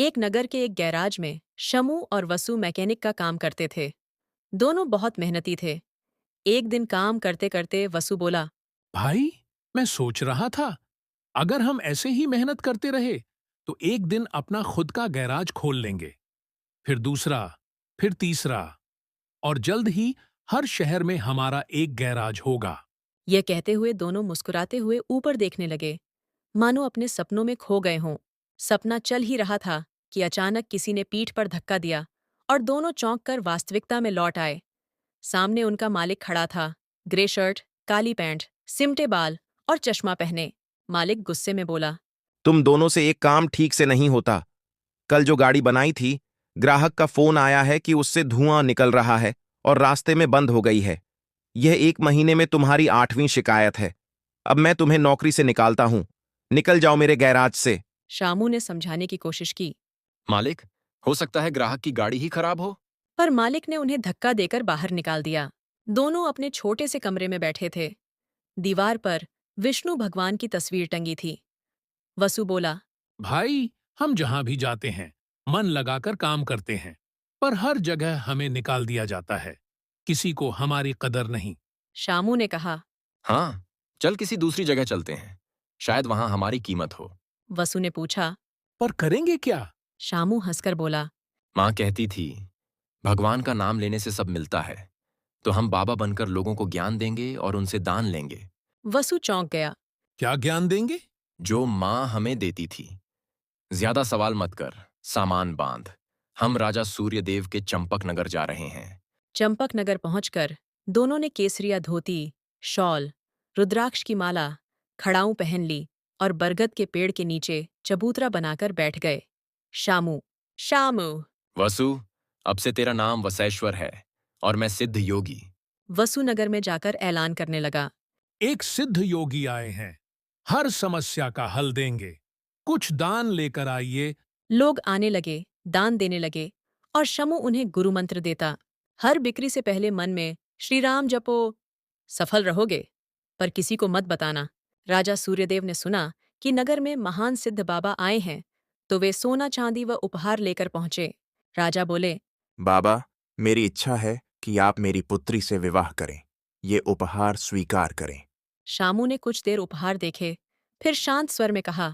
एक नगर के एक गैराज में शमू और वसु मैकेनिक का काम करते थे। दोनों बहुत मेहनती थे। एक दिन काम करते करते वसु बोला, भाई, मैं सोच रहा था, अगर हम ऐसे ही मेहनत करते रहे, तो एक दिन अपना खुद का गैराज खोल लेंगे, फिर दूसरा, फिर तीसरा, और जल्द ही हर शहर में हमारा एक गैराज होगा। यह कहते हुए दोनों मुस्कुराते हुए ऊपर देखने लगे, मानो अपने सपनों में खो गए हों। सपना चल ही रहा था कि अचानक किसी ने पीठ पर धक्का दिया और दोनों चौंक कर वास्तविकता में लौट आए। सामने उनका मालिक खड़ा था, ग्रे शर्ट, काली पैंट, सिमटे बाल और चश्मा पहने। मालिक गुस्से में बोला, तुम दोनों से एक काम ठीक से नहीं होता। कल जो गाड़ी बनाई थी, ग्राहक का फोन आया है कि उससे धुआं निकल रहा है और रास्ते में बंद हो गई है। यह 1 महीने में तुम्हारी 8वीं शिकायत है। अब मैं तुम्हें नौकरी से निकालता हूं। निकल जाओ मेरे गैराज से। शामू ने समझाने की कोशिश की, मालिक, हो सकता है ग्राहक की गाड़ी ही खराब हो। पर मालिक ने उन्हें धक्का देकर बाहर निकाल दिया। दोनों अपने छोटे से कमरे में बैठे थे। दीवार पर विष्णु भगवान की तस्वीर टंगी थी। वसु बोला, भाई, हम जहां भी जाते हैं, मन लगाकर काम करते हैं, पर हर जगह हमें निकाल दिया जाता है। किसी को हमारी कदर नहीं। शामू ने कहा। हाँ, चल किसी दूसरी जगह चलते हैं, शायद वहां हमारी कीमत हो। वसु ने पूछा। पर करेंगे क्या? शामू हंसकर बोला, माँ कहती थी, भगवान का नाम लेने से सब मिलता है, तो हम बाबा बनकर लोगों को ज्ञान देंगे और उनसे दान लेंगे। वसु चौंक गया। क्या ज्ञान देंगे? जो माँ हमें देती थी। ज्यादा सवाल मत कर, सामान बांध। हम राजा सूर्यदेव के चंपक नगर जा रहे हैं। चंपक नगर पहुंचकर दोनों ने केसरिया धोती, शॉल, रुद्राक्ष की माला, खड़ाऊं पहन ली और बरगद के पेड़ के नीचे चबूतरा बनाकर बैठ गए। शामू, शामू। वसु, अब से तेरा नाम वसैश्वर है और मैं सिद्ध योगी। वसु नगर में जाकर ऐलान करने लगा, एक सिद्ध योगी आए हैं, हर समस्या का हल देंगे। कुछ दान लेकर आइए। लोग आने लगे, दान देने लगे और शमु उन्हें गुरु मंत्र देता। हर बिक्री से पहले मन में श्री राम जपो, सफल रहोगे, पर किसी को मत बताना। राजा सूर्यदेव ने सुना कि नगर में महान सिद्ध बाबा आए हैं, तो वे सोना चांदी व उपहार लेकर पहुंचे। राजा बोले, बाबा, मेरी इच्छा है कि आप मेरी पुत्री से विवाह करें। ये उपहार स्वीकार करें। शामू ने कुछ देर उपहार देखे, फिर शांत स्वर में कहा,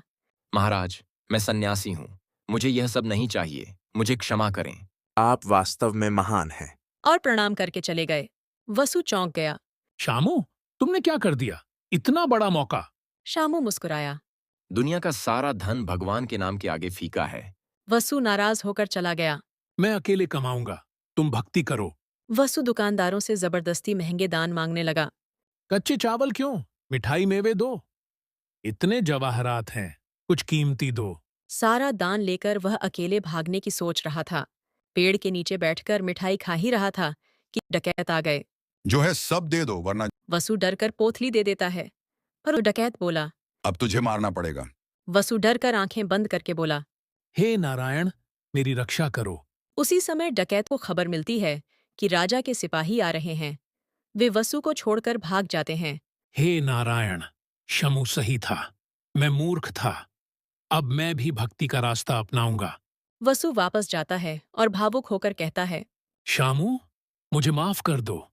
महाराज, मैं सन्यासी हूँ, मुझे यह सब नहीं चाहिए, मुझे क्षमा करें। आप वास्तव में महान हैं। और प्रणाम करके चले गए। वसु चौंक गया। शामू, तुमने क्या कर दिया? इतना बड़ा मौका। शामू मुस्कुराया। दुनिया का सारा धन भगवान के नाम के आगे फीका है। वसु नाराज होकर चला गया। मैं अकेले कमाऊंगा, तुम भक्ति करो। वसु दुकानदारों से जबरदस्ती महंगे दान मांगने लगा। कच्चे चावल क्यों, मिठाई मेवे दो। इतने जवाहरात हैं, कुछ कीमती दो। सारा दान लेकर वह अकेले भागने की सोच रहा था। पेड़ के नीचे बैठकर मिठाई खा ही रहा था कि डकैत आ गए। जो है सब दे दो, वरना वसु डरकर पोथली दे देता है, पर वो डकैत बोला। अब तुझे मारना पड़ेगा। वसु डरकर आंखें बंद करके बोला। हे नारायण, मेरी रक्षा करो। उसी समय डकैत को खबर मिलती है कि राजा के सिपाही आ रहे हैं। वे वसु को छोड़कर भाग जाते हैं। हे नारायण, शमू सही था, मैं मूर्ख था। अब मैं भी भक्ति का रास्ता अपनाऊंगा। वसु वापस जाता है और भावुक होकर कहता है, शामू, मुझे माफ कर दो।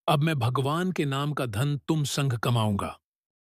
अब मैं भगवान के नाम का धन तुम संग कमाऊंगा।